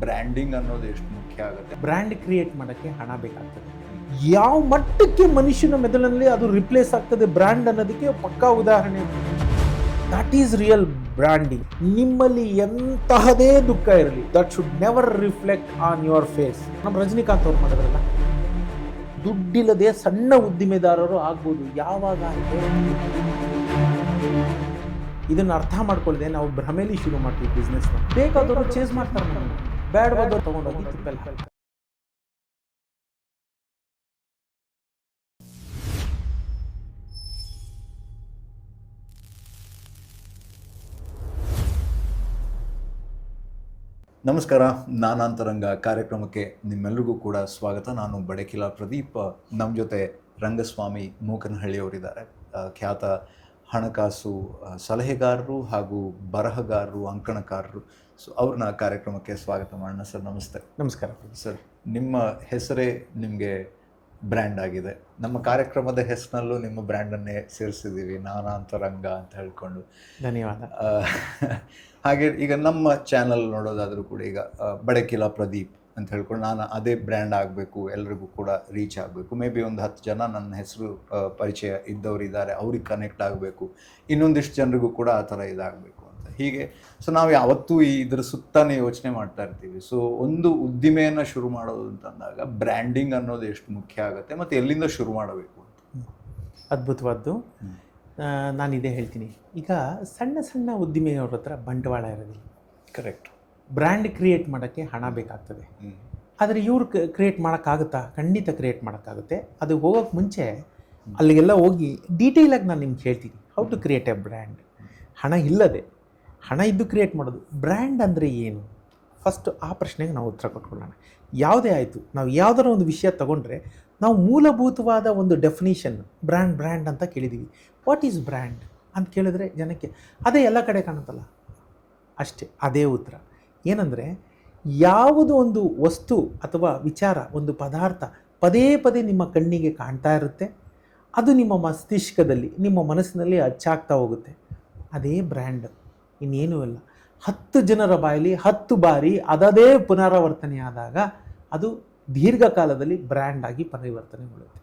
Branding ಅನ್ನೋದು ಎಷ್ಟು ಮುಖ್ಯ ಆಗುತ್ತೆ? ಬ್ರ್ಯಾಂಡ್ ಕ್ರಿಯೇಟ್ ಮಾಡೋಕ್ಕೆ ಹಣ ಬೇಕಾಗ್ತದೆ. ಯಾವ ಮಟ್ಟಕ್ಕೆ ಮನುಷ್ಯನ ಮೆದುಳಿನಲ್ಲಿ ಅದು ರಿಪ್ಲೇಸ್ ಆಗ್ತದೆ ಬ್ರ್ಯಾಂಡ್ ಅನ್ನೋದಕ್ಕೆ ಪಕ್ಕಾ ಉದಾಹರಣೆ. That is real branding. ನಿಮ್ಮಲ್ಲಿ ಎಂತಹದೇ ದುಃಖ ಇರಲಿ, that should never reflect on your face. ನಮ್ಮ ರಜನಿಕಾಂತ್ ಅವ್ರು ಮಾಡಿದ್ರಲ್ಲ, ದುಡ್ಡಿಲ್ಲದೆ ಸಣ್ಣ ಉದ್ದಿಮೆದಾರರು ಆಗ್ಬೋದು. ಯಾವಾಗ ಅಂದರೆ ಇದನ್ನು ಅರ್ಥ ಮಾಡ್ಕೊಳ್ಳದೆ ನಾವು ಭ್ರಮೇಲಿ ಶುರು ಮಾಡ್ತೀವಿ ಬಿಸ್ನೆಸ್ನ. ಬೇಕಾದವರು ಚೇಸ್ ಮಾಡ್ತಾರೆ, ನಮ್ಮನ್ನು ಬೇಡವಾದವ್ರು ತೊಗೊಂಡೋಗಿ ತಿಪ್ಪಲ್ಲ. ನಮಸ್ಕಾರ, ನಾನಾಂತರಂಗ ಕಾರ್ಯಕ್ರಮಕ್ಕೆ ನಿಮ್ಮೆಲ್ಲರಿಗೂ ಕೂಡ ಸ್ವಾಗತ. ನಾನು ಬಡಕಿಲಾ ಪ್ರದೀಪ್. ನಮ್ಮ ಜೊತೆ ರಂಗಸ್ವಾಮಿ ಮೂಕನಹಳ್ಳಿಯವರಿದ್ದಾರೆ, ಖ್ಯಾತ ಹಣಕಾಸು ಸಲಹೆಗಾರರು ಹಾಗೂ ಬರಹಗಾರರು, ಅಂಕಣಕಾರರು. ಸೊ ಅವ್ರನ್ನ ಕಾರ್ಯಕ್ರಮಕ್ಕೆ ಸ್ವಾಗತ ಮಾಡೋಣ. ಸರ್ ನಮಸ್ತೆ. ನಮಸ್ಕಾರ ಸರ್, ನಿಮ್ಮ ಹೆಸರೇ ನಿಮಗೆ ಬ್ರ್ಯಾಂಡ್ ಆಗಿದೆ. ನಮ್ಮ ಕಾರ್ಯಕ್ರಮದ ಹೆಸರಿನಲ್ಲೂ ನಿಮ್ಮ ಬ್ರ್ಯಾಂಡನ್ನೇ ಸೇರಿಸಿದ್ದೀವಿ, ನಾನಾಂತರಂಗ ಅಂತ ಹೇಳ್ಕೊಂಡು. ಧನ್ಯವಾದ. ಹಾಗೆ ಈಗ ನಮ್ಮ ಚಾನಲ್ ನೋಡೋದಾದರೂ ಕೂಡ ಈಗ ಬಡಕಿಲಾ ಪ್ರದೀಪ್ ಅಂತ ಹೇಳ್ಕೊಂಡು ನಾನು ಅದೇ ಬ್ರ್ಯಾಂಡ್ ಆಗಬೇಕು, ಎಲ್ರಿಗೂ ಕೂಡ ರೀಚ್ ಆಗಬೇಕು. ಮೇ ಬಿ ಒಂದು 10 ಜನ ನನ್ನ ಹೆಸರು ಪರಿಚಯ ಇದ್ದವರು ಇದ್ದಾರೆ, ಅವ್ರಿಗೆ ಕನೆಕ್ಟ್ ಆಗಬೇಕು, ಇನ್ನೊಂದಿಷ್ಟು ಜನರಿಗೂ ಕೂಡ ಆ ಥರ ಇದಾಗಬೇಕು ಅಂತ ಹೀಗೆ. ಸೊ ನಾವು ಯಾವತ್ತೂ ಇದ್ರ ಸುತ್ತಾನೆ ಯೋಚನೆ ಮಾಡ್ತಾ ಇರ್ತೀವಿ. ಸೊ ಒಂದು ಉದ್ದಿಮೆಯನ್ನು ಶುರು ಮಾಡೋದು ಅಂತಂದಾಗ ಬ್ರ್ಯಾಂಡಿಂಗ್ ಅನ್ನೋದು ಎಷ್ಟು ಮುಖ್ಯ ಆಗುತ್ತೆ ಮತ್ತು ಎಲ್ಲಿಂದ ಶುರು ಮಾಡಬೇಕು ಅಂತ. ಅದ್ಭುತವಾದ್ದು. ನಾನು ಇದೇ ಹೇಳ್ತೀನಿ. ಈಗ ಸಣ್ಣ ಸಣ್ಣ ಉದ್ದಿಮೆಯವ್ರ ಹತ್ರ ಬಂಡವಾಳ ಇರೋದಿಲ್ಲ. ಕರೆಕ್ಟ್. ಬ್ರ್ಯಾಂಡ್ ಕ್ರಿಯೇಟ್ ಮಾಡೋಕ್ಕೆ ಹಣ ಬೇಕಾಗ್ತದೆ. ಆದರೆ ಇವ್ರು ಕ್ರಿಯೇಟ್ ಮಾಡೋಕ್ಕಾಗುತ್ತಾ? ಖಂಡಿತ ಕ್ರಿಯೇಟ್ ಮಾಡೋಕ್ಕಾಗುತ್ತೆ. ಅದು ಹೋಗೋಕ್ಕೆ ಮುಂಚೆ ಅಲ್ಲಿಗೆಲ್ಲ ಹೋಗಿ ಡೀಟೇಲಾಗಿ ನಾನು ನಿಮ್ಗೆ ಹೇಳ್ತೀನಿ how to create a brand. ಹಣ ಇಲ್ಲದೆ, ಹಣ ಇದ್ದು ಕ್ರಿಯೇಟ್ ಮಾಡೋದು. ಬ್ರ್ಯಾಂಡ್ ಅಂದರೆ ಏನು? ಫಸ್ಟು ಆ ಪ್ರಶ್ನೆಗೆ ನಾವು ಉತ್ತರ ಕೊಟ್ಕೊಳ್ಳೋಣ. ಯಾವುದೇ ಆಯಿತು, ನಾವು ಯಾವುದಾರ ಒಂದು ವಿಷಯ ತಗೊಂಡ್ರೆ ನಾವು ಮೂಲಭೂತವಾದ ಒಂದು ಡೆಫಿನಿಷನ್ ಬ್ರ್ಯಾಂಡ್ ಅಂತ ಕೇಳಿದ್ದೀವಿ. ವಾಟ್ ಈಸ್ ಬ್ರ್ಯಾಂಡ್ ಅಂತ ಕೇಳಿದ್ರೆ ಜನಕ್ಕೆ ಅದೇ ಎಲ್ಲ ಕಡೆ ಕಾಣುತ್ತಲ್ಲ, ಅಷ್ಟೇ, ಅದೇ ಉತ್ತರ. ಏನಂದರೆ ಯಾವುದು ಒಂದು ವಸ್ತು ಅಥವಾ ವಿಚಾರ, ಒಂದು ಪದಾರ್ಥ ಪದೇ ಪದೇ ನಿಮ್ಮ ಕಣ್ಣಿಗೆ ಕಾಣ್ತಾ ಇರುತ್ತೆ, ಅದು ನಿಮ್ಮ ಮಸ್ತಿಷ್ಕದಲ್ಲಿ, ನಿಮ್ಮ ಮನಸ್ಸಿನಲ್ಲಿ ಅಚ್ಚಾಗ್ತಾ ಹೋಗುತ್ತೆ, ಅದೇ ಬ್ರ್ಯಾಂಡ್. ಇನ್ನೇನೂ ಇಲ್ಲ. 10 ಜನರ ಬಾಯಲ್ಲಿ 10 ಬಾರಿ ಅದೇ ಪುನರಾವರ್ತನೆ ಆದಾಗ ಅದು ದೀರ್ಘಕಾಲದಲ್ಲಿ ಬ್ರ್ಯಾಂಡ್ ಆಗಿ ಪರಿವರ್ತನೆಗೊಳ್ಳುತ್ತೆ.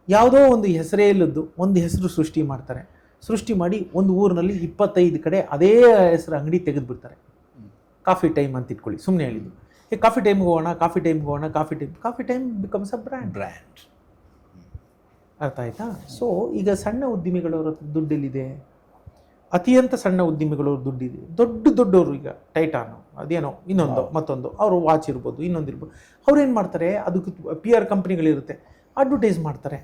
ಯಾವುದೋ ಒಂದು ಹೆಸರೇ ಇಲ್ಲದ್ದು ಒಂದು ಹೆಸರು ಸೃಷ್ಟಿ ಮಾಡ್ತಾರೆ. ಸೃಷ್ಟಿ ಮಾಡಿ ಒಂದು ಊರಿನಲ್ಲಿ 25 ಕಡೆ ಅದೇ ಹೆಸರು ಅಂಗಡಿ ತೆಗೆದುಬಿಡ್ತಾರೆ. ಕಾಫಿ ಟೈಮ್ ಅಂತ ಇಟ್ಕೊಳ್ಳಿ, ಸುಮ್ಮನೆ ಹೇಳಿದ್ದು. ಕಾಫಿ ಟೈಮ್ಗೆ ಹೋಗೋಣ, coffee time becomes a brand. ಅರ್ಥ ಆಯ್ತಾ? ಸೊ ಈಗ ಸಣ್ಣ ಉದ್ದಿಮೆಗಳವ್ರ ದುಡ್ಡೆಲ್ಲಿದೆ? ಅತ್ಯಂತ ಸಣ್ಣ ಉದ್ದಿಮೆಗಳವ್ರ ದುಡ್ಡಿದೆ. ದೊಡ್ಡವರು ಈಗ ಟೈಟಾನು, ಅದೇನೋ ಇನ್ನೊಂದು ಮತ್ತೊಂದು, ಅವರು ವಾಚ್ ಇರ್ಬೋದು, ಇನ್ನೊಂದಿರ್ಬೋದು. ಅವ್ರೇನು ಮಾಡ್ತಾರೆ, ಅದಕ್ಕೆ PR ಕಂಪ್ನಿಗಳಿರುತ್ತೆ, ಅಡ್ವರ್ಟೈಸ್ ಮಾಡ್ತಾರೆ.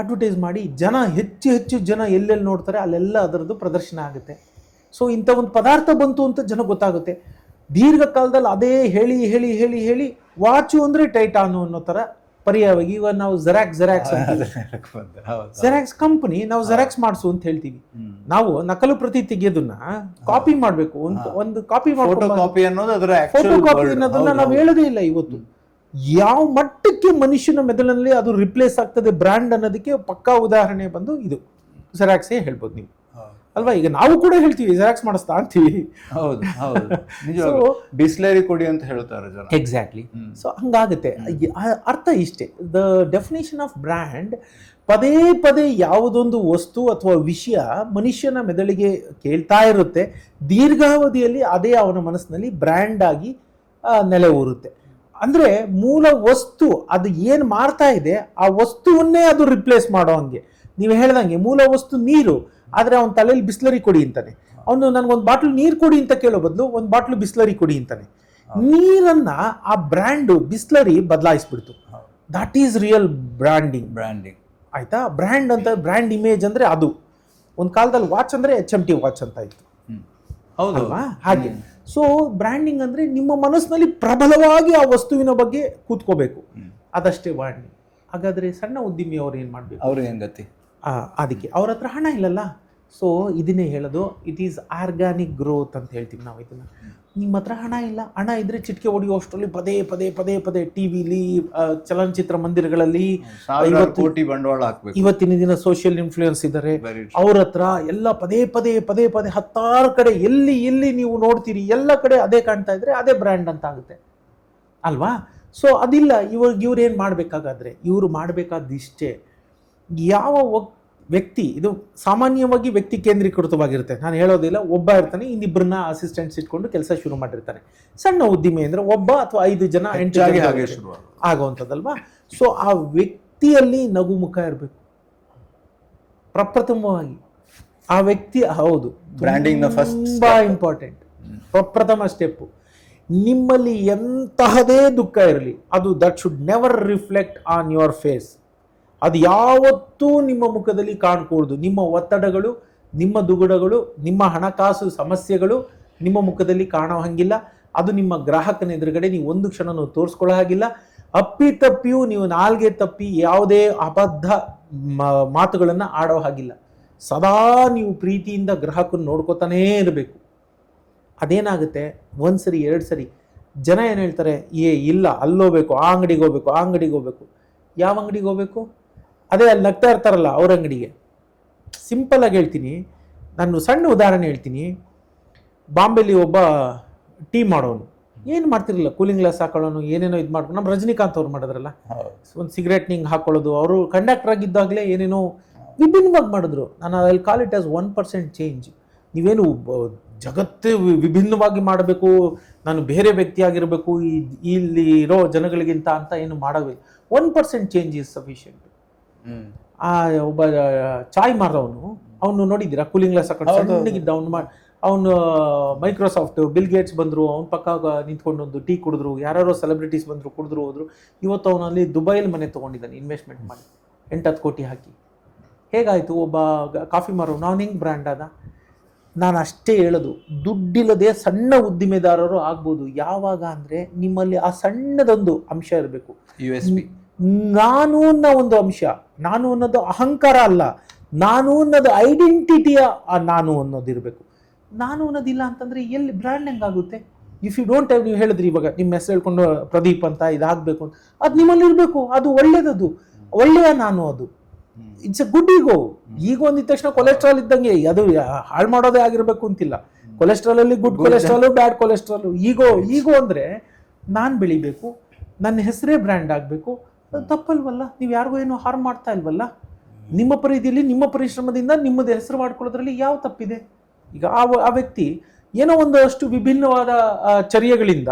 ಅಡ್ವರ್ಟೈಸ್ ಮಾಡಿ ಹೆಚ್ಚು ಜನ ಎಲ್ಲೆಲ್ಲಿ ನೋಡ್ತಾರೆ ಅಲ್ಲೆಲ್ಲ ಅದರದ್ದು ಪ್ರದರ್ಶನ ಆಗುತ್ತೆ. ಸೊ ಇಂಥ ಒಂದು ಪದಾರ್ಥ ಬಂತು ಅಂತ ಜನ ಗೊತ್ತಾಗುತ್ತೆ. ದೀರ್ಘಕಾಲದಲ್ಲಿ ಅದೇ ಹೇಳಿ ವಾಚು ಅಂದರೆ ಟೈಟಾನು ಅನ್ನೋ ಥರ ಪರ್ಯಾಯವಾಗಿ ಇವಾಗ ನಾವು ಜೆರಾಕ್ಸ್ ಕಂಪನಿ, ನಾವು ಜೆರಾಕ್ಸ್ ಮಾಡಿಸು ಅಂತ ಹೇಳ್ತೀವಿ. ನಾವು ನಕಲು ಪ್ರತಿ ತೆಗೆಯೋದನ್ನ ಕಾಪಿ ಮಾಡಬೇಕು. ಒಂದು ಕಾಪಿ ಫೋಟೋಕಾಪಿ ಅನ್ನೋದನ್ನ ನಾವು ಹೇಳೋದೇ ಇಲ್ಲ ಇವತ್ತು. ಯಾವ ಮಟ್ಟಕ್ಕೆ ಮನುಷ್ಯನ ಮೆದುಳಿನಲ್ಲಿ ಅದು ರಿಪ್ಲೇಸ್ ಆಗ್ತದೆ ಬ್ರ್ಯಾಂಡ್ ಅನ್ನೋದಕ್ಕೆ ಪಕ್ಕಾ ಉದಾಹರಣೆ ಬಂದು ಇದು ಜೆರಾಕ್ಸೇ ಹೇಳ್ಬೋದು ನೀವು, ಅಲ್ವಾ? ಈಗ ನಾವು ಕೂಡ ಹೇಳ್ತೀವಿ ಜೆರಾಕ್ಸ್ ಮಾಡಿಸ್ತಾ ಅಂತೀವಿ. ಹೌದು, ಬಿಸ್ಲೇರಿ ಕೊಡಿ ಅಂತ ಹೇಳ್ತಾರೆ ಜನ. ಎಕ್ಸಾಕ್ಟ್ಲಿ. ಸೊ ಹಂಗಾಗುತ್ತೆ. ಅರ್ಥ ಇಷ್ಟೇ. ದ ಡೆಫಿನೇಷನ್ ಆಫ್ ಬ್ರ್ಯಾಂಡ್, ಪದೇ ಪದೇ ಯಾವುದೊಂದು ವಸ್ತು ಅಥವಾ ವಿಷಯ ಮನುಷ್ಯನ ಮೆದುಳಿಗೆ ಕೇಳ್ತಾ ಇರುತ್ತೆ, ದೀರ್ಘಾವಧಿಯಲ್ಲಿ ಅದೇ ಅವನ ಮನಸ್ಸಿನಲ್ಲಿ ಬ್ರ್ಯಾಂಡ್ ಆಗಿ ನೆಲೆ ಊರುತ್ತೆ. ಅಂದರೆ ಮೂಲ ವಸ್ತು ಅದು ಏನು ಮಾಡ್ತಾ ಇದೆ ಆ ವಸ್ತುವನ್ನೇ ಅದು ರಿಪ್ಲೇಸ್ ಮಾಡೋ ಹಂಗೆ. ನೀವು ಹೇಳ್ದಂಗೆ ಮೂಲ ವಸ್ತು ನೀರು, ಆದರೆ ಅವನ ತಲೆಯಲ್ಲಿ ಬಿಸ್ಲರಿ ಕೊಡಿ ಅಂತಾನೆ. ಅವನು ನನಗೊಂದು ಬಾಟ್ಲು ನೀರು ಕೊಡಿ ಅಂತ ಕೇಳೋ ಬದಲು ಒಂದು ಬಾಟ್ಲು ಬಿಸ್ಲರಿ ಕೊಡಿ ಅಂತಾನೆ. ನೀರನ್ನು ಆ ಬ್ರ್ಯಾಂಡು ಬಿಸ್ಲರಿ ಬದಲಾಯಿಸ್ಬಿಡ್ತು. That is real branding. ಆಯಿತಾ? ಬ್ರ್ಯಾಂಡ್ ಅಂತ, ಬ್ರ್ಯಾಂಡ್ ಇಮೇಜ್ ಅಂದರೆ ಅದು. ಒಂದು ಕಾಲದಲ್ಲಿ ವಾಚ್ ಅಂದರೆ HMT ವಾಚ್ ಅಂತ ಇತ್ತು, ಹೌದಲ್ವಾ? ಹಾಗೆ. ಸೊ ಬ್ರ್ಯಾಂಡಿಂಗ್ ಅಂದರೆ ನಿಮ್ಮ ಮನಸ್ಸಿನಲ್ಲಿ ಪ್ರಬಲವಾಗಿ ಆ ವಸ್ತುವಿನ ಬಗ್ಗೆ ಕೂತ್ಕೋಬೇಕು, ಅದಷ್ಟೇ ಬ್ರ್ಯಾಂಡಿಂಗ್. ಹಾಗಾದರೆ ಸಣ್ಣ ಉದ್ದಿಮೆಯವರು ಏನು ಮಾಡಬೇಕು? ಅವ್ರು ಏನು ಗತಿ? ಅದಕ್ಕೆ ಅವ್ರ ಹತ್ರ ಹಣ ಇಲ್ಲಲ್ಲ. ಸೊ ಇದನ್ನೇ ಹೇಳೋದು, ಇಟ್ ಈಸ್ ಆರ್ಗ್ಯಾನಿಕ್ ಗ್ರೋತ್ ಅಂತ ಹೇಳ್ತೀವಿ ನಾವು ಇದನ್ನು. ನಿಮ್ಮ ಹತ್ರ ಹಣ ಇಲ್ಲ. ಹಣ ಇದ್ರೆ ಚಿಟಿಕೆ ಹೊಡೆಯೋ ಅಷ್ಟರಲ್ಲಿ ಪದೇ ಪದೇ ಪದೇ ಪದೇ ಟಿ ವಿಲಿ, ಚಲನಚಿತ್ರ ಮಂದಿರಗಳಲ್ಲಿ, ಸಾವಿರಾರು ಕೋಟಿ ಬಂಡವಾಳ ಹಾಕ್ಬೇಕು. ಇವತ್ತಿನ ದಿನ ಸೋಷಿಯಲ್ ಇನ್ಫ್ಲೂಯೆನ್ಸ್ ಇದ್ದಾರೆ, Very true. ಅವ್ರ ಹತ್ರ ಎಲ್ಲ ಪದೇ ಪದೇ ಪದೇ ಪದೇ 10 ಕಡೆ ಎಲ್ಲಿ ಎಲ್ಲಿ ನೀವು ನೋಡ್ತೀರಿ ಎಲ್ಲ ಕಡೆ ಅದೇ ಕಾಣ್ತಾ ಇದ್ರೆ ಅದೇ ಬ್ರ್ಯಾಂಡ್ ಅಂತ ಆಗುತ್ತೆ ಅಲ್ವಾ? ಸೊ ಅದಿಲ್ಲ. ಇವ್ರು ಏನು ಮಾಡಬೇಕಾಗಾದ್ರೆ, ಇವರು ಮಾಡಬೇಕಾದಿಷ್ಟೇ, ಯಾವ ವ್ಯಕ್ತಿ, ಇದು ಸಾಮಾನ್ಯವಾಗಿ ವ್ಯಕ್ತಿ ಕೇಂದ್ರೀಕೃತವಾಗಿರುತ್ತೆ. ನಾನು ಹೇಳೋದಿಲ್ಲ, ಒಬ್ಬ ಇರ್ತಾನೆ, ಇನ್ನಿಬ್ಬರನ್ನ ಅಸಿಸ್ಟೆಂಟ್ಸ್ ಇಟ್ಕೊಂಡು ಕೆಲಸ ಶುರು ಮಾಡಿರ್ತಾನೆ. ಸಣ್ಣ ಉದ್ದಿಮೆ ಅಂದರೆ ಒಬ್ಬ ಅಥವಾ 5 ಜನ 8 ಹೆಚ್ಚಾಗಿ ಜನ ಹಾಗೆ ಶುರು ಆಗುವಂಥದ್ದಲ್ವಾ? ಸೊ ಆ ವ್ಯಕ್ತಿಯಲ್ಲಿ ನಗುಮುಖ ಇರಬೇಕು ಪ್ರಪ್ರಥಮವಾಗಿ. ಆ ವ್ಯಕ್ತಿ, ಹೌದು, Branding ನ first ತುಂಬಾ step. ಇಂಪಾರ್ಟೆಂಟ್, ಪ್ರಪ್ರಥಮ ಸ್ಟೆಪ್ಪು. ನಿಮ್ಮಲ್ಲಿ ಎಂತಹದೇ ದುಃಖ ಇರಲಿ, ಅದು that should never reflect on your face. ಅದು ಯಾವತ್ತೂ ನಿಮ್ಮ ಮುಖದಲ್ಲಿ ಕಾಣ್ಕೂಡ್ದು. ನಿಮ್ಮ ಒತ್ತಡಗಳು, ನಿಮ್ಮ ದುಗುಡಗಳು, ನಿಮ್ಮ ಹಣಕಾಸು ಸಮಸ್ಯೆಗಳು ನಿಮ್ಮ ಮುಖದಲ್ಲಿ ಕಾಣೋ ಹಾಗಿಲ್ಲ. ಅದು ನಿಮ್ಮ ಗ್ರಾಹಕನ ಎದುರುಗಡೆ ನೀವು ಒಂದು ಕ್ಷಣನೂ ತೋರಿಸ್ಕೊಳ್ಳೋ ಹಾಗಿಲ್ಲ. ಅಪ್ಪಿತಪ್ಪಿಯೂ ನೀವು ನಾಲ್ಗೆ ತಪ್ಪಿ ಯಾವುದೇ ಅಬದ್ಧ ಮಾತುಗಳನ್ನು ಆಡೋ ಹಾಗಿಲ್ಲ. ಸದಾ ನೀವು ಪ್ರೀತಿಯಿಂದ ಗ್ರಾಹಕನ ನೋಡ್ಕೋತಾನೇ ಇರಬೇಕು. ಅದೇನಾಗುತ್ತೆ, 1 ಸರಿ 2 ಸರಿ ಜನ ಏನು ಹೇಳ್ತಾರೆ, ಇಲ್ಲ ಅಲ್ಲೋಗ್ಬೇಕು, ಆ ಅಂಗಡಿಗೆ ಹೋಗ್ಬೇಕು, ಆ ಅಂಗಡಿಗೆ ಹೋಗ್ಬೇಕು. ಯಾವ ಅಂಗಡಿಗೆ ಹೋಗ್ಬೇಕು? ಅದೇ ಅಲ್ಲಿ ನಗ್ತಾ ಇರ್ತಾರಲ್ಲ ಅವ್ರ ಅಂಗಡಿಗೆ. ಸಿಂಪಲ್ ಆಗಿ ಹೇಳ್ತೀನಿ, ನಾನು ಸಣ್ಣ ಉದಾಹರಣೆ ಹೇಳ್ತೀನಿ. ಬಾಂಬೆಲಿ ಒಬ್ಬ ಟೀ ಮಾಡೋನು ಏನು ಮಾಡ್ತಿರಲಿಲ್ಲ, ಕೂಲಿಂಗ್ ಗ್ಲಾಸ್ ಹಾಕೊಳ್ಳೋನು, ಏನೇನೋ ಇದು ಮಾಡ್ಕೊಂಡು, ನಮ್ಮ ರಜನಿಕಾಂತ್ ಅವ್ರು ಮಾಡಿದ್ರಲ್ಲ, ಒಂದು ಸಿಗರೇಟ್ ನಿಂಗೆ ಹಾಕೊಳ್ಳೋದು, ಅವರು ಕಂಡಕ್ಟರ್ ಆಗಿದ್ದಾಗಲೇ ಏನೇನೋ ವಿಭಿನ್ನವಾಗಿ ಮಾಡಿದ್ರು. ನಾನು ಅಲ್ಲಿ ಕಾಲ್ ಇಟ್ ಆಸ್ 1% ಚೇಂಜ್. ನೀವೇನು ಜಗತ್ತೇ ವಿಭಿನ್ನವಾಗಿ ಮಾಡಬೇಕು, ನಾನು ಬೇರೆ ವ್ಯಕ್ತಿ ಆಗಿರಬೇಕು ಇಲ್ಲಿ ಇರೋ ಜನಗಳಿಗಿಂತ ಅಂತ ಏನು ಮಾಡೋದಿಲ್ಲ. 1% ಚೇಂಜ್ ಈಸ್ ಸಫಿಷಿಯಂಟ್. ಆ ಒಬ್ಬ ಚಾಯ್ ಮಾರವನು, ಅವನು ನೋಡಿದ್ದೀರಾ, ಕೂಲಿಂಗ್ ಗ್ಲಾಸ್ ಹಾಕೊಂಡು ಸಣ್ಣಗಿದ್ದ, ಅವನು ಮೈಕ್ರೋಸಾಫ್ಟ್ ಬಿಲ್ ಗೇಟ್ಸ್ ಬಂದರು, ಅವನ ಪಕ್ಕ ನಿಂತ್ಕೊಂಡು ಒಂದು ಟೀ ಕುಡಿದ್ರು, ಯಾರ್ಯಾರೋ ಸೆಲೆಬ್ರಿಟೀಸ್ ಬಂದರು, ಕುಡಿದ್ರು ಹೋದ್ರು. ಇವತ್ತು ಅವನಲ್ಲಿ ದುಬೈಲಿ ಮನೆ ತೊಗೊಂಡಿದ್ದಾನೆ ಇನ್ವೆಸ್ಟ್ಮೆಂಟ್ ಮಾಡಿ 8-10 ಕೋಟಿ ಹಾಕಿ. ಹೇಗಾಯಿತು? ಒಬ್ಬ ಕಾಫಿ ಮಾರೋನು, ಅವನು ಹೆಂಗೆ ಬ್ರ್ಯಾಂಡ್ ಆದ? ನಾನು ಅಷ್ಟೇ ಹೇಳೋದು, ದುಡ್ಡಿಲ್ಲದೆ ಸಣ್ಣ ಉದ್ದಿಮೆದಾರರು ಆಗ್ಬೋದು. ಯಾವಾಗ ಅಂದರೆ ನಿಮ್ಮಲ್ಲಿ ಆ ಸಣ್ಣದೊಂದು ಅಂಶ ಇರಬೇಕು, USP. ನಾನು ಅನ್ನೋ ಒಂದು ಅಂಶ. ನಾನು ಅನ್ನೋದು ಅಹಂಕಾರ ಅಲ್ಲ, ನಾನು ಅನ್ನೋದು ಐಡೆಂಟಿಟಿಯ ನಾನು ಅನ್ನೋದಿರಬೇಕು. ನಾನು ಅನ್ನೋದಿಲ್ಲ ಅಂತಂದರೆ ಎಲ್ಲಿ ಬ್ರ್ಯಾಂಡ್ ಹೆಂಗಾಗುತ್ತೆ? ಇಫ್ ಯು ಡೋಂಟ್ ಹ್ಯಾವ್, ನೀವು ಹೇಳಿದ್ರಿ ಇವಾಗ ನಿಮ್ಮ ಹೆಸರು ಹೇಳ್ಕೊಂಡು ಪ್ರದೀಪ್ ಅಂತ ಇದಾಗಬೇಕು ಅಂತ, ಅದು ನಿಮ್ಮಲ್ಲಿ ಇರಬೇಕು. ಅದು ಒಳ್ಳೇದದು, ಒಳ್ಳೆಯ ನಾನು. ಅದು ಇಟ್ಸ್ ಎ ಗುಡ್ ಈಗೋ. ಈಗೋ ಅಂದಿದ ತಕ್ಷಣ ಕೊಲೆಸ್ಟ್ರಾಲ್ ಇದ್ದಂಗೆ, ಅದು ಹಾಳು ಮಾಡೋದೇ ಆಗಿರಬೇಕು ಅಂತಿಲ್ಲ. ಕೊಲೆಸ್ಟ್ರಾಲ್ ಅಲ್ಲಿ ಗುಡ್ ಕೊಲೆಸ್ಟ್ರಾಲು, ಬ್ಯಾಡ್ ಕೊಲೆಸ್ಟ್ರಾಲು. ಈಗೋ ಅಂದರೆ ನಾನು ಬೆಳಿಬೇಕು, ನನ್ನ ಹೆಸರೇ ಬ್ರ್ಯಾಂಡ್ ಆಗಬೇಕು. ತಪ್ಪಲ್ವಲ್ಲ? ನೀವು ಯಾರಿಗೂ ಏನೋ ಹಾರ್ಮ್ ಮಾಡ್ತಾ ಇಲ್ವಲ್ಲ? ನಿಮ್ಮ ಪರಿಧಿಯಲ್ಲಿ ನಿಮ್ಮ ಪರಿಶ್ರಮದಿಂದ ನಿಮ್ಮದು ಹೆಸರು ಮಾಡ್ಕೊಳ್ಳೋದ್ರಲ್ಲಿ ಯಾವ ತಪ್ಪಿದೆ? ಈಗ ಆ ವ್ಯಕ್ತಿ ಏನೋ ಒಂದಷ್ಟು ವಿಭಿನ್ನವಾದ ಚರ್ಯೆಗಳಿಂದ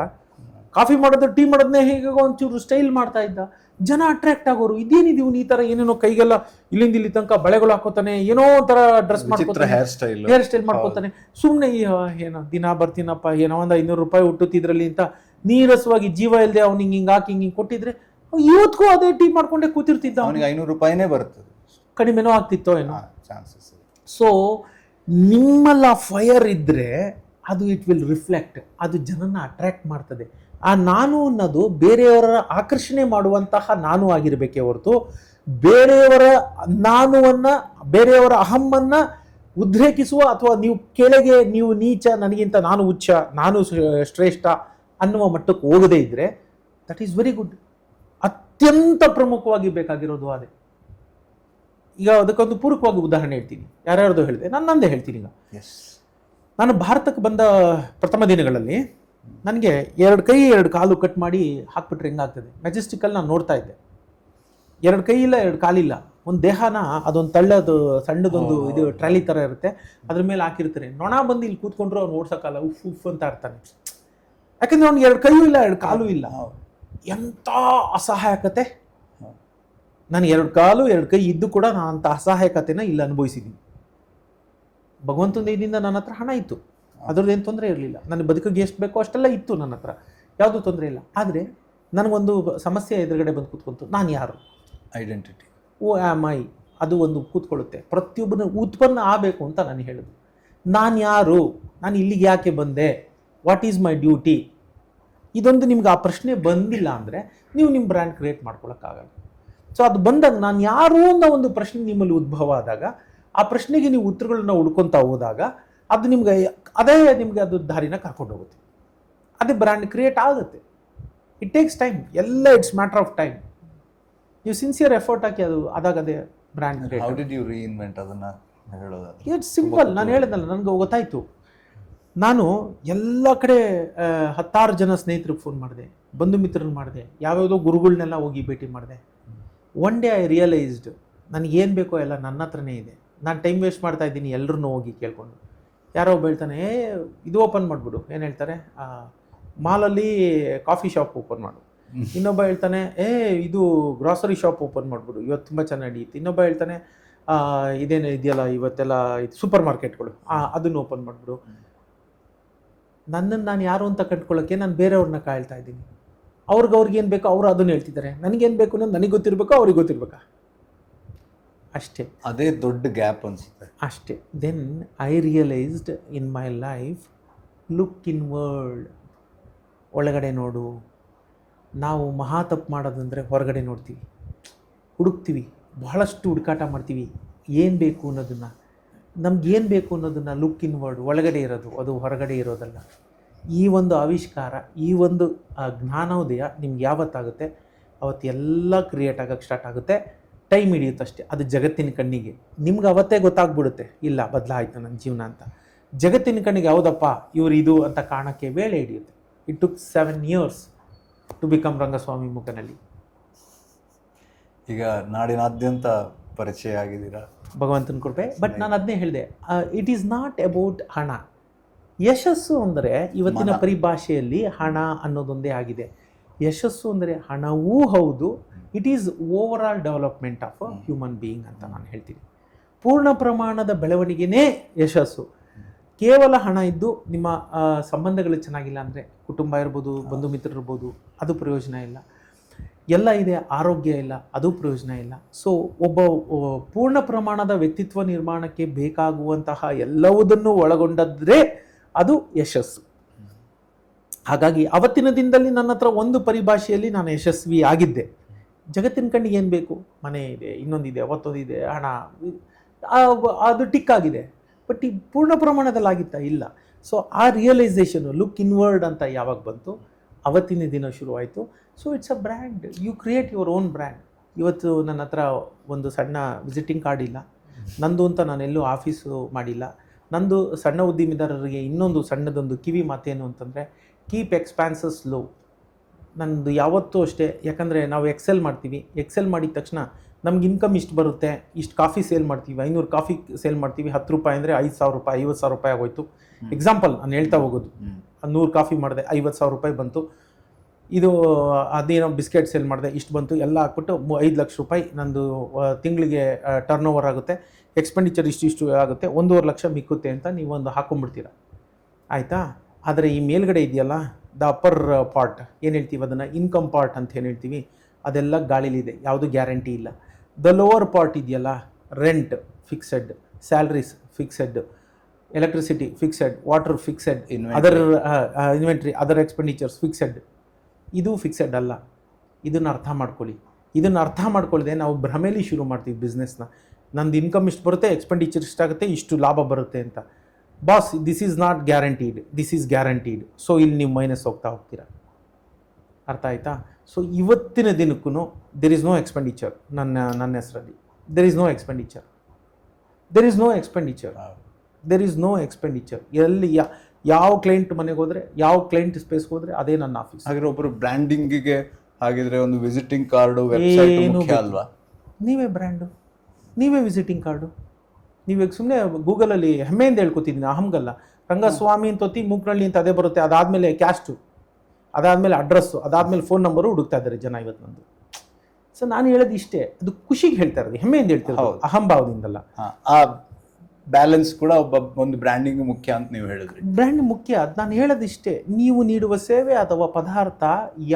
ಕಾಫಿ ಮಾಡೋದು, ಟೀ ಮಾಡೋದನ್ನೇ ಹೇಗೆ ಒಂಚೂರು ಸ್ಟೈಲ್ ಮಾಡ್ತಾ ಇದ್ದ, ಜನ ಅಟ್ರಾಕ್ಟ್ ಆಗೋರು. ಇದೇನಿದೆ ಇವನು ಈ ಥರ ಏನೇನೋ ಕೈಗೆಲ್ಲ ಇಲ್ಲಿಂದ ಇಲ್ಲಿ ತನಕ ಬಳೆಗಳು ಹಾಕೋತಾನೆ, ಏನೋ ಒಂಥರ ಡ್ರೆಸ್ ಮಾಡ್ಕೋತಾನೆ, ಹೇರ್ ಸ್ಟೈಲ್ ಮಾಡ್ಕೋತಾನೆ. ಸುಮ್ಮನೆ ಏನೋ ದಿನ ಬರ್ತೀನಪ್ಪ, ಏನೋ ಒಂದು 500 ರೂಪಾಯಿ ಹುಟ್ಟುತ್ತಿದ್ರಲ್ಲಿ ಅಂತ ನೀರಸವಾಗಿ ಜೀವ ಇಲ್ಲದೆ ಅವ್ನಿಗೆ ಹಿಂಗೆ ಹಾಕಿ ಹಿಂಗೆ ಕೊಟ್ಟಿದ್ರೆ ಇವತ್ತಿಗೂ ಅದೇ ಟೀ ಮಾಡ್ಕೊಂಡೇ ಕೂತಿರ್ತಿದ್ದ. ಅವನಿಗೆ 500 ರೂಪಾಯಿನೇ ಬರ್ತದೆ, ಕಡಿಮೆನೋ ಆಗ್ತಿತ್ತೋ ಏನೋ ಚಾನ್ಸಸ್. ಸೊ ನಿಮ್ಮಲ್ಲ ಫೈರ್ ಇದ್ದರೆ ಅದು ಇಟ್ ವಿಲ್ ರಿಫ್ಲೆಕ್ಟ್, ಅದು ಜನನ ಅಟ್ರಾಕ್ಟ್ ಮಾಡ್ತದೆ. ಆ ನಾನು ಅನ್ನೋದು ಬೇರೆಯವರ ಆಕರ್ಷಣೆ ಮಾಡುವಂತಹ ನಾನು ಆಗಿರಬೇಕೇ ಹೊರತು ಬೇರೆಯವರ ನಾನುವನ್ನು, ಬೇರೆಯವರ ಅಹಮ್ಮನ್ನು ಉದ್ರೇಕಿಸುವ ಅಥವಾ ನೀವು ಕೆಳಗೆ, ನೀವು ನೀಚ, ನನಗಿಂತ ನಾನು ಉಚ್ಚ, ನಾನು ಶ್ರೇಷ್ಠ ಅನ್ನುವ ಮಟ್ಟಕ್ಕೆ ಹೋಗದೇ ಇದ್ದರೆ ದಟ್ ಈಸ್ ವೆರಿ ಗುಡ್. ಅತ್ಯಂತ ಪ್ರಮುಖವಾಗಿ ಬೇಕಾಗಿರೋದು ಅದೇ. ಈಗ ಅದಕ್ಕೊಂದು ಪೂರಕವಾಗಿ ಉದಾಹರಣೆ ಹೇಳ್ತೀನಿ. ಯಾರ್ಯಾರ್ದು ಹೇಳಿದೆ, ನಾನು ನಂದೇ ಹೇಳ್ತೀನಿ. ಈಗ ನಾನು ಭಾರತಕ್ಕೆ ಬಂದ ಪ್ರಥಮ ದಿನಗಳಲ್ಲಿ ನನಗೆ 2 ಕೈ 2 ಕಾಲು ಕಟ್ ಮಾಡಿ ಹಾಕ್ಬಿಟ್ರೆ ಹೆಂಗಾಗ್ತದೆ? ಮೆಜೆಸ್ಟಿಕಲ್ಲಿ ನಾನು ನೋಡ್ತಾ ಇದ್ದೆ. 2 ಕೈ ಇಲ್ಲ, 2 ಕಾಲಿಲ್ಲ, ಒಂದು ದೇಹನ ಅದೊಂದು ತಳ್ಳೋದು ಸಣ್ಣದೊಂದು ಇದು ಟ್ರಾಲಿ ಥರ ಇರುತ್ತೆ, ಅದ್ರ ಮೇಲೆ ಹಾಕಿರ್ತಾರೆ. ನೊಣ ಬಂದು ಇಲ್ಲಿ ಕೂತ್ಕೊಂಡ್ರು ಅವ್ನು ಓಡ್ಸೋಕ್ಕಲ್ಲ, ಉಫ್ ಉಫ್ ಅಂತ ಇರ್ತಾನೆ. ಯಾಕಂದ್ರೆ ಅವ್ನಿಗೆ 2 ಕೈಯೂ ಇಲ್ಲ, 2 ಕಾಲು ಇಲ್ಲ. ಎಂಥ ಅಸಹಾಯಕತೆ! ನಾನು 2 ಕಾಲು 2 ಕೈ ಇದ್ದು ಕೂಡ ನಾನು ಅಂಥ ಅಸಹಾಯಕತೆನ ಇಲ್ಲಿ ಅನುಭವಿಸಿದ್ದೀನಿ. ಭಗವಂತನ ಇದರಿಂದ ನನ್ನ ಹತ್ರ ಹಣ ಇತ್ತು, ಅದರದ್ದೇನು ತೊಂದರೆ ಇರಲಿಲ್ಲ. ನನ್ನ ಬದುಕಿಗೆ ಎಷ್ಟು ಬೇಕೋ ಅಷ್ಟೆಲ್ಲ ಇತ್ತು ನನ್ನ ಹತ್ರ, ಯಾವುದೂ ತೊಂದರೆ ಇಲ್ಲ. ಆದರೆ ನನಗೊಂದು ಸಮಸ್ಯೆ ಎದುರುಗಡೆ ಬಂದು ಕೂತ್ಕೊಂತು. ನಾನು ಯಾರು? ಐಡೆಂಟಿಟಿ, ಓ ಆಮ್ ಐ, ಅದು ಒಂದು ಕೂತ್ಕೊಳ್ಳುತ್ತೆ. ಪ್ರತಿಯೊಬ್ಬನ ಉತ್ಪನ್ನ ಆಗಬೇಕು ಅಂತ ನಾನು ಹೇಳೋದು. ನಾನು ಯಾರು? ನಾನು ಇಲ್ಲಿಗೆ ಯಾಕೆ ಬಂದೆ? What is my duty? ಇದೊಂದು ನಿಮ್ಗೆ ಆ ಪ್ರಶ್ನೆ ಬಂದಿಲ್ಲ ಅಂದರೆ ನೀವು ನಿಮ್ಮ ಬ್ರ್ಯಾಂಡ್ ಕ್ರಿಯೇಟ್ ಮಾಡ್ಕೊಳಕ್ಕಾಗಲ್ಲ. ಸೊ ಅದು ಬಂದಾಗ ನಾನು ಯಾರು ಅನ್ನೋ ಒಂದು ಪ್ರಶ್ನೆ ನಿಮ್ಮಲ್ಲಿ ಉದ್ಭವ ಆದಾಗ, ಆ ಪ್ರಶ್ನೆಗೆ ನೀವು ಉತ್ತರಗಳನ್ನ ಹುಡ್ಕೊತಾ ಹೋದಾಗ ಅದು ನಿಮ್ಗೆ ಅದು ದಾರಿನ ಕರ್ಕೊಂಡು ಹೋಗುತ್ತೆ. ಅದೇ ಬ್ರ್ಯಾಂಡ್ ಕ್ರಿಯೇಟ್ ಆಗುತ್ತೆ. ಇಟ್ ಟೇಕ್ಸ್ ಟೈಮ್, ಎಲ್ಲ ಇಟ್ಸ್ ಮ್ಯಾಟರ್ ಆಫ್ ಟೈಮ್. ನೀವು ಸಿನ್ಸಿಯರ್ ಎಫರ್ಟ್ ಹಾಕಿ ಅದು ಅದಾಗ ಅದೇ brand create. How did you reinvent ಅದನ್ನು ಹೇಳೋದಾದ್ರೆ? It's simple. ನಾನು ಹೇಳಿದ್ನಲ್ಲ, ನನಗೆ ಗೊತ್ತಾಯಿತು. ನಾನು ಎಲ್ಲ ಕಡೆ 10 ಜನ ಸ್ನೇಹಿತರಿಗೆ ಫೋನ್ ಮಾಡಿದೆ, ಬಂಧು ಮಿತ್ರರಿಗೆ ಮಾಡಿದೆ, ಯಾವ್ಯಾವುದೋ ಗುರುಗಳನ್ನೆಲ್ಲ ಹೋಗಿ ಭೇಟಿ ಮಾಡಿದೆ. ಒನ್ ಡೇ ಐ ರಿಯಲೈಸ್ಡ್ ನನಗೇನು ಬೇಕೋ ಎಲ್ಲ ನನ್ನ ಹತ್ರನೇ ಇದೆ. ನಾನು ಟೈಮ್ ವೇಸ್ಟ್ ಮಾಡ್ತಾ ಇದ್ದೀನಿ ಎಲ್ಲರೂ ಹೋಗಿ ಕೇಳ್ಕೊಂಡು. ಯಾರೋ ಒಬ್ಬ ಹೇಳ್ತಾನೆ, ಇದು ಓಪನ್ ಮಾಡಿಬಿಡು, ಏನು ಹೇಳ್ತಾರೆ, ಮಾಲಲ್ಲಿ ಕಾಫಿ ಶಾಪ್ ಓಪನ್ ಮಾಡು. ಇನ್ನೊಬ್ಬ ಹೇಳ್ತಾನೆ, ಇದು ಗ್ರಾಸರಿ ಶಾಪ್ ಓಪನ್ ಮಾಡಿಬಿಡು, ಇವತ್ತು ತುಂಬ ಚೆನ್ನಾಗಿ ನಡೆಯುತ್ತೆ. ಇನ್ನೊಬ್ಬ ಹೇಳ್ತಾನೆ, ಇದೇನು ಇದೆಯಲ್ಲ ಇವತ್ತೆಲ್ಲ ಇದು ಸೂಪರ್ ಮಾರ್ಕೆಟ್ಗಳು, ಅದನ್ನು ಓಪನ್ ಮಾಡಿಬಿಡು. ನನ್ನನ್ನು ನಾನು ಯಾರು ಅಂತ ಕಂಡ್ಕೊಳ್ಳೋಕ್ಕೆ ನಾನು ಬೇರೆಯವ್ರನ್ನ ಕಾಯ್ತಾ ಇದ್ದೀನಿ. ಅವ್ರಿಗೇನು ಬೇಕೋ ಅವರು ಅದನ್ನು ಹೇಳ್ತಿದ್ದಾರೆ, ನನಗೇನು ಬೇಕು ಅನ್ನೋದು ನನಗೆ ಗೊತ್ತಿರಬೇಕು, ಅವ್ರಿಗೆ ಗೊತ್ತಿರ್ಬೇಕಾ? ಅಷ್ಟೇ. ಅದೇ ದೊಡ್ಡ ಗ್ಯಾಪ್ ಅನಿಸುತ್ತೆ. ಅಷ್ಟೇ. Then I realised in my life, look in world, ಒಳಗಡೆ ನೋಡು. ನಾವು ಮಹಾ ತಪ್ಪು ಮಾಡೋದಂದರೆ ಹೊರಗಡೆ ನೋಡ್ತೀವಿ, ಹುಡುಕ್ತೀವಿ, ಬಹಳಷ್ಟು ಹುಡುಕಾಟ ಮಾಡ್ತೀವಿ ಏನು ಬೇಕು ಅನ್ನೋದನ್ನು. ನಮ್ಗೇನು ಬೇಕು ಅನ್ನೋದನ್ನು ಲುಕ್ ಇನ್ ವರ್ಲ್ಡ್, ಒಳಗಡೆ ಇರೋದು, ಅದು ಹೊರಗಡೆ ಇರೋದಲ್ಲ. ಈ ಒಂದು ಆವಿಷ್ಕಾರ, ಈ ಒಂದು ಜ್ಞಾನೋದಯ ನಿಮ್ಗೆ ಯಾವತ್ತಾಗುತ್ತೆ ಅವತ್ತು ಎಲ್ಲ ಕ್ರಿಯೇಟ್ ಆಗೋಕ್ಕೆ ಸ್ಟಾರ್ಟ್ ಆಗುತ್ತೆ. ಟೈಮ್ ಹಿಡಿಯುತ್ತಷ್ಟೇ. ಅದು ಜಗತ್ತಿನ ಕಣ್ಣಿಗೆ ನಿಮ್ಗೆ ಅವತ್ತೇ ಗೊತ್ತಾಗ್ಬಿಡುತ್ತೆ, ಇಲ್ಲ ಬದಲಾಯಿತು ನನ್ನ ಜೀವನ ಅಂತ. ಜಗತ್ತಿನ ಕಣ್ಣಿಗೆ ಯಾವುದಪ್ಪ ಇವರು ಇದು ಅಂತ ಕಾಣೋಕ್ಕೆ ವೇಳೆ ಹಿಡಿಯುತ್ತೆ. It took 7 years to become Rangaswamy ಮುಖನಲ್ಲಿ. ಈಗ ನಾಡಿನಾದ್ಯಂತ ಪರಿಚಯ ಆಗಿದ್ದೀರಾ, ಭಗವಂತನ ಕೃಪೆ. ಬಟ್ ನಾನು ಅದನ್ನೇ ಹೇಳಿದೆ, ಇಟ್ ಈಸ್ ನಾಟ್ ಅಬೌಟ್ ಹಣ. ಯಶಸ್ಸು ಅಂದರೆ ಇವತ್ತಿನ ಪರಿಭಾಷೆಯಲ್ಲಿ ಹಣ ಅನ್ನೋದೊಂದೇ ಆಗಿದೆ. ಯಶಸ್ಸು ಅಂದರೆ ಹಣವೂ ಹೌದು, it is over all development of a human being ಅಂತ ನಾನು ಹೇಳ್ತೀನಿ. ಪೂರ್ಣ ಪ್ರಮಾಣದ ಬೆಳವಣಿಗೆನೇ ಯಶಸ್ಸು. ಕೇವಲ ಹಣ ಇದ್ದು ನಿಮ್ಮ ಸಂಬಂಧಗಳು ಚೆನ್ನಾಗಿಲ್ಲ ಅಂದರೆ, ಕುಟುಂಬ ಇರ್ಬೋದು, ಬಂಧು ಮಿತ್ರರು ಇರ್ಬೋದು, ಅದು ಪ್ರಯೋಜನ ಇಲ್ಲ. ಎಲ್ಲ ಇದೆ, ಆರೋಗ್ಯ ಇಲ್ಲ, ಅದು ಪ್ರಯೋಜನ ಇಲ್ಲ. ಸೊ ಒಬ್ಬ ಪೂರ್ಣ ಪ್ರಮಾಣದ ವ್ಯಕ್ತಿತ್ವ ನಿರ್ಮಾಣಕ್ಕೆ ಬೇಕಾಗುವಂತಹ ಎಲ್ಲವುದನ್ನು ಒಳಗೊಂಡದ್ರೆ ಅದು ಯಶಸ್ಸು. ಹಾಗಾಗಿ ಅವತ್ತಿನ ದಿನದಲ್ಲಿ ನನ್ನ ಹತ್ರ ಒಂದು ಪರಿಭಾಷೆಯಲ್ಲಿ ನಾನು ಯಶಸ್ವಿ ಆಗಿದ್ದೆ. ಜಗತ್ತಿನ ಕಣ್ಣಿಗೆ ಏನು ಬೇಕು, ಮನೆ ಇದೆ, ಇನ್ನೊಂದಿದೆ, ಅವತ್ತೊಂದಿದೆ, ಹಣ, ಅದು ಟಿಕ್ ಆಗಿದೆ. ಬಟ್ ಈ ಪೂರ್ಣ ಪ್ರಮಾಣದಲ್ಲಿ ಆಗಿತ್ತಾ? ಇಲ್ಲ. ಸೊ ಆ ರಿಯಲೈಸೇಷನು, ಲುಕ್ ಇನ್ವರ್ಡ್ ಅಂತ ಯಾವಾಗ ಬಂತು, ಅವತ್ತಿನ ದಿನ ಶುರುವಾಯಿತು. So it's a brand, you create your own brand. ಇವತ್ತು ನನ್ನ ಹತ್ರ ಒಂದು ಸಣ್ಣ ವಿಸಿಟಿಂಗ್ ಕಾರ್ಡ್ ಇಲ್ಲ, ನಂದು ಅಂತ ನಾನೆಲ್ಲೂ ಆಫೀಸು ಮಾಡಿಲ್ಲ. ನಂದು ಸಣ್ಣ ಉದ್ದಿಮೆದಾರರಿಗೆ ಇನ್ನೊಂದು ಸಣ್ಣದೊಂದು ಕಿವಿ ಮಾತೇನು ಅಂತಂದರೆ, ಕೀಪ್ ಎಕ್ಸ್ಪ್ಯಾನ್ಸಸ್ ಲೋ. ನನ್ನದು ಯಾವತ್ತೂ ಅಷ್ಟೇ. ಯಾಕಂದರೆ ನಾವು ಎಕ್ಸೆಲ್ ಮಾಡ್ತೀವಿ, ಎಕ್ಸೆಲ್ ಮಾಡಿದ ತಕ್ಷಣ ನಮ್ಗೆ ಇನ್ಕಮ್ ಇಷ್ಟು ಬರುತ್ತೆ, ಇಷ್ಟು ಕಾಫಿ ಸೇಲ್ ಮಾಡ್ತೀವಿ, 500 ಕಾಫಿ ಸೇಲ್ ಮಾಡ್ತೀವಿ, 10 ರೂಪಾಯಿ ಅಂದರೆ 5,000 ರೂಪಾಯಿ, 50,000 ರೂಪಾಯಿ ಆಗೋಯ್ತು. ಎಕ್ಸಾಂಪಲ್ ನಾನು ಹೇಳ್ತಾ ಹೋಗೋದು. 100 ಕಾಫಿ ಮಾಡಿದೆ, 50,000 ರೂಪಾಯಿ ಬಂತು. ಇದು ಅದೇನೋ ಬಿಸ್ಕೆಟ್ ಸೇಲ್ ಮಾಡಿದೆ, ಇಷ್ಟು ಬಂತು. ಎಲ್ಲ ಹಾಕ್ಬಿಟ್ಟು 5 ಲಕ್ಷ ರೂಪಾಯಿ ನಂದು ತಿಂಗಳಿಗೆ ಟರ್ನ್ ಓವರ್ ಆಗುತ್ತೆ. ಎಕ್ಸ್ಪೆಂಡಿಚರ್ ಇಷ್ಟು ಆಗುತ್ತೆ, 1.5 ಲಕ್ಷ ಮಿಕ್ಕುತ್ತೆ ಅಂತ ನೀವು ಒಂದು ಹಾಕೊಂಡ್ಬಿಡ್ತೀರ, ಆಯಿತಾ? ಆದರೆ ಈ ಮೇಲ್ಗಡೆ ಇದೆಯಲ್ಲ, ದ ಅಪ್ಪರ್ ಪಾರ್ಟ್ ಏನು ಹೇಳ್ತೀವಿ, ಅದನ್ನು ಇನ್ಕಮ್ ಪಾರ್ಟ್ ಅಂತ ಏನು ಹೇಳ್ತೀವಿ, ಅದೆಲ್ಲ ಗಾಳಿಲಿದೆ, ಯಾವುದು ಗ್ಯಾರಂಟಿ ಇಲ್ಲ. ದ ಲೋವರ್ ಪಾರ್ಟ್ ಇದೆಯಲ್ಲ, rent fixed, salaries fixed, electricity fixed, water fixed, other inventory, other expenditures fixed. ಇದು ಫಿಕ್ಸೆಡ್ ಅಲ್ಲ. ಇದನ್ನು ಅರ್ಥ ಮಾಡ್ಕೊಳ್ಳಿ. ಇದನ್ನು ಅರ್ಥ ಮಾಡ್ಕೊಳ್ಳದೆ ನಾವು ಭ್ರಮೇಲಿ ಶುರು ಮಾಡ್ತೀವಿ ಬಿಸ್ನೆಸ್ನ. ನಂದು ಇನ್ಕಮ್ ಇಷ್ಟು ಬರುತ್ತೆ, ಎಕ್ಸ್ಪೆಂಡಿಚರ್ ಇಷ್ಟಾಗುತ್ತೆ, ಇಷ್ಟು ಲಾಭ ಬರುತ್ತೆ ಅಂತ. Boss, this is not guaranteed, this is guaranteed. So ಇಲ್ಲಿ ನೀವು ಮೈನಸ್ ಹೋಗ್ತೀರಾ. ಅರ್ಥ ಆಯ್ತಾ? ಸೊ ಇವತ್ತಿನ ದಿನಕ್ಕೂ ದೆರ್ ಈಸ್ ನೋ ಎಕ್ಸ್ಪೆಂಡಿಚರ್. ನನ್ನ ಹೆಸರಲ್ಲಿ there is no expenditure, there is no expenditure, there is no expenditure. ಎಲ್ಲಿ ಯಾವ ಕ್ಲೈಂಟ್ ಮನೆಗೆ ಹೋದರೆ, ಯಾವ ಕ್ಲೈಂಟ್ ಸ್ಪೇಸ್ಗೆ ಹೋದರೆ ಅದೇ ನನ್ನ ಆಫೀಸ್. ಹಾಗೆ ಒಬ್ಬರು ಬ್ರ್ಯಾಂಡಿಂಗಿಗೆ ಹಾಗಿದ್ರೆ ಒಂದು ವಿಸಿಟಿಂಗ್ ಕಾರ್ಡು, ವೆಬ್ಸೈಟ್ ಮುಖ್ಯ ಅಲ್ವಾ? ನೀವೇ ಬ್ರ್ಯಾಂಡು, ನೀವೇ ವಿಸಿಟಿಂಗ್ ಕಾರ್ಡು. ನೀವೀಗ ಸುಮ್ಮನೆ ಗೂಗಲಲ್ಲಿ ಹೆಮ್ಮೆಯಿಂದ ಹೇಳ್ಕೊತಿದ್ದೀನಿ, ಅಹಂಗಲ್ಲ. ರಂಗಸ್ವಾಮಿ ಅಂತ ಒತ್ತಿ ಮೂಕ್ನಳ್ಳಿ ಅಂತ ಅದೇ ಬರುತ್ತೆ. ಅದಾದಮೇಲೆ ಕ್ಯಾಸ್ಟು, ಅದಾದಮೇಲೆ ಅಡ್ರೆಸ್ಸು, ಅದಾದಮೇಲೆ ಫೋನ್ ನಂಬರು ಹುಡುಕ್ತಾ ಇದ್ದಾರೆ ಜನ ಇವತ್ತು ನಂದು. ಸೊ ನಾನು ಹೇಳೋದು ಇಷ್ಟೇ, ಅದು ಖುಷಿಗೆ ಹೇಳ್ತಾ ಇರೋದು, ಹೆಮ್ಮೆಯಿಂದ ಹೇಳ್ತಿರೋದು, ಅಹಂಭಾವದಿಂದಲ್ಲ. ಆ ಬ್ಯಾಲೆನ್ಸ್ ಕೂಡ ಒಂದು ಬ್ರ್ಯಾಂಡಿಂಗ್ ಮುಖ್ಯ ಅಂತ ನೀವು ಹೇಳಿದ್ರಿ. ಬ್ರ್ಯಾಂಡ್ ಮುಖ್ಯ. ಅದು ನಾನು ಹೇಳೋದು ಇಷ್ಟೇ, ನೀವು ನೀಡುವ ಸೇವೆ ಅಥವಾ ಪದಾರ್ಥ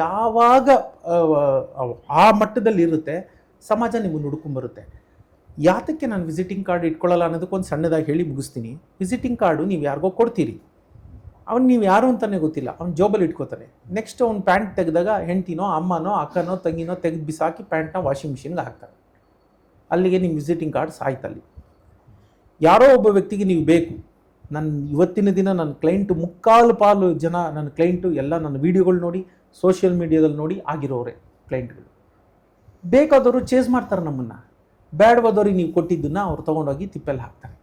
ಯಾವಾಗ ಆ ಮಟ್ಟದಲ್ಲಿ ಇರುತ್ತೆ, ಸಮಾಜ ನಿಮ್ಮನ್ನು ಹುಡ್ಕೊಂಬರುತ್ತೆ. ಯಾತಕ್ಕೆ ನಾನು ವಿಸಿಟಿಂಗ್ ಕಾರ್ಡ್ ಇಟ್ಕೊಳ್ಳಲ್ಲ ಅನ್ನೋದಕ್ಕೊಂದು ಸಣ್ಣದಾಗಿ ಹೇಳಿ ಮುಗಿಸ್ತೀನಿ. ವಿಸಿಟಿಂಗ್ ಕಾರ್ಡು ನೀವು ಯಾರಿಗೋ ಕೊಡ್ತೀರಿ, ಅವ್ನು ನೀವು ಯಾರು ಅಂತಲೇ ಗೊತ್ತಿಲ್ಲ, ಅವ್ನು ಜೋಬಲ್ಲಿ ಇಟ್ಕೋತಾರೆ. ನೆಕ್ಸ್ಟ್ ಅವ್ನು ಪ್ಯಾಂಟ್ ತೆಗೆದಾಗ ಹೆಂಡ್ತಿನೋ ಅಮ್ಮನೋ ಅಕ್ಕನೋ ತಂಗಿನೋ ತೆಗೆದು ಬಿಸಾಕಿ ಪ್ಯಾಂಟ್ನ ವಾಷಿಂಗ್ ಮಿಷಿನ್ಗೆ ಹಾಕ್ತಾರೆ. ಅಲ್ಲಿಗೆ ನಿಮ್ಮ ವಿಸಿಟಿಂಗ್ ಕಾರ್ಡ್ ಸಾಯ್ತಲ್ಲಿ. ಯಾರೋ ಒಬ್ಬ ವ್ಯಕ್ತಿಗೆ ನೀವು ಬೇಕು, ನನ್ನ ಇವತ್ತಿನ ದಿನ ನನ್ನ ಕ್ಲೈಂಟು ಮುಕ್ಕಾಲು ಪಾಲು ಜನ ನನ್ನ ಕ್ಲೈಂಟು ಎಲ್ಲ ನನ್ನ ವೀಡಿಯೋಗಳು ನೋಡಿ ಸೋಷಿಯಲ್ ಮೀಡಿಯಾದಲ್ಲಿ ನೋಡಿ ಆಗಿರೋರೆ ಕ್ಲೈಂಟ್ಗಳು. ಬೇಕಾದವರು ಚೇಸ್ ಮಾಡ್ತಾರೆ ನಮ್ಮನ್ನು, ಬೇಡವಾದವ್ರಿಗೆ ನೀವು ಕೊಟ್ಟಿದ್ದನ್ನ ಅವ್ರು ತೊಗೊಂಡೋಗಿ ತಿಪ್ಪೆಲ್ಲಿ ಹಾಕ್ತಾರೆ.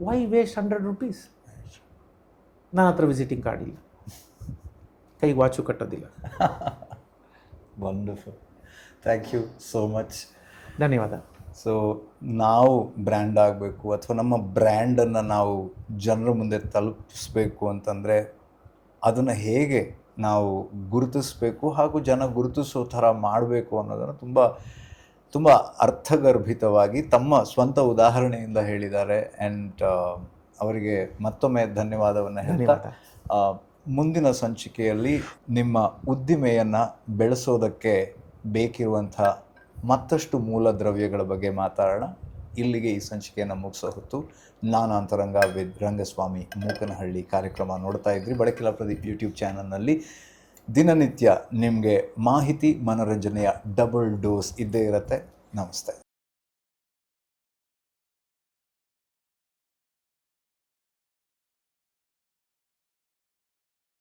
Why waste 100 rupees? ನನ್ನ ಹತ್ರ ವಿಸಿಟಿಂಗ್ ಕಾರ್ಡ್ ಇಲ್ಲ, ಕೈಗೆ ವಾಚು ಕಟ್ಟೋದಿಲ್ಲ. Wonderful, thank you so much. ಧನ್ಯವಾದ. ಸೊ ನಾವು ಬ್ರ್ಯಾಂಡ್ ಆಗಬೇಕು ಅಥವಾ ನಮ್ಮ ಬ್ರ್ಯಾಂಡನ್ನು ನಾವು ಜನರ ಮುಂದೆ ತಲುಪಿಸ್ಬೇಕು ಅಂತಂದರೆ ಅದನ್ನು ಹೇಗೆ ನಾವು ಗುರುತಿಸ್ಬೇಕು ಹಾಗೂ ಜನ ಗುರುತಿಸೋ ಥರ ಮಾಡಬೇಕು ಅನ್ನೋದನ್ನು ತುಂಬ ತುಂಬ ಅರ್ಥಗರ್ಭಿತವಾಗಿ ತಮ್ಮ ಸ್ವಂತ ಉದಾಹರಣೆಯಿಂದ ಹೇಳಿದ್ದಾರೆ. ಆ್ಯಂಡ್ ಅವರಿಗೆ ಮತ್ತೊಮ್ಮೆ ಧನ್ಯವಾದವನ್ನು ಹೇಳ್ತಾ ಮುಂದಿನ ಸಂಚಿಕೆಯಲ್ಲಿ ನಿಮ್ಮ ಉದ್ದಿಮೆಯನ್ನು ಬೆಳೆಸೋದಕ್ಕೆ ಬೇಕಿರುವಂಥ ಮತ್ತಷ್ಟು ಮೂಲ ದ್ರವ್ಯಗಳ ಬಗ್ಗೆ ಮಾತಾಡೋಣ. ಇಲ್ಲಿಗೆ ಈ ಸಂಚಿಕೆಯನ್ನು ಮುಗಿಸೋ ಹೊತ್ತು. ನಾನು ಅಂತರಂಗ ವಿದ್ ರಂಗಸ್ವಾಮಿ ಮೂಕನಹಳ್ಳಿ ಕಾರ್ಯಕ್ರಮ ನೋಡ್ತಾ ಇದ್ರಿ ಬಡಕಿಲಾ ಪ್ರದೀಪ್ ಯೂಟ್ಯೂಬ್ ಚಾನಲ್ನಲ್ಲಿ. ದಿನನಿತ್ಯ ನಿಮಗೆ ಮಾಹಿತಿ ಮನೋರಂಜನೆಯ ಡಬಲ್ ಡೋಸ್ ಇದ್ದೇ ಇರುತ್ತೆ. ನಮಸ್ತೆ.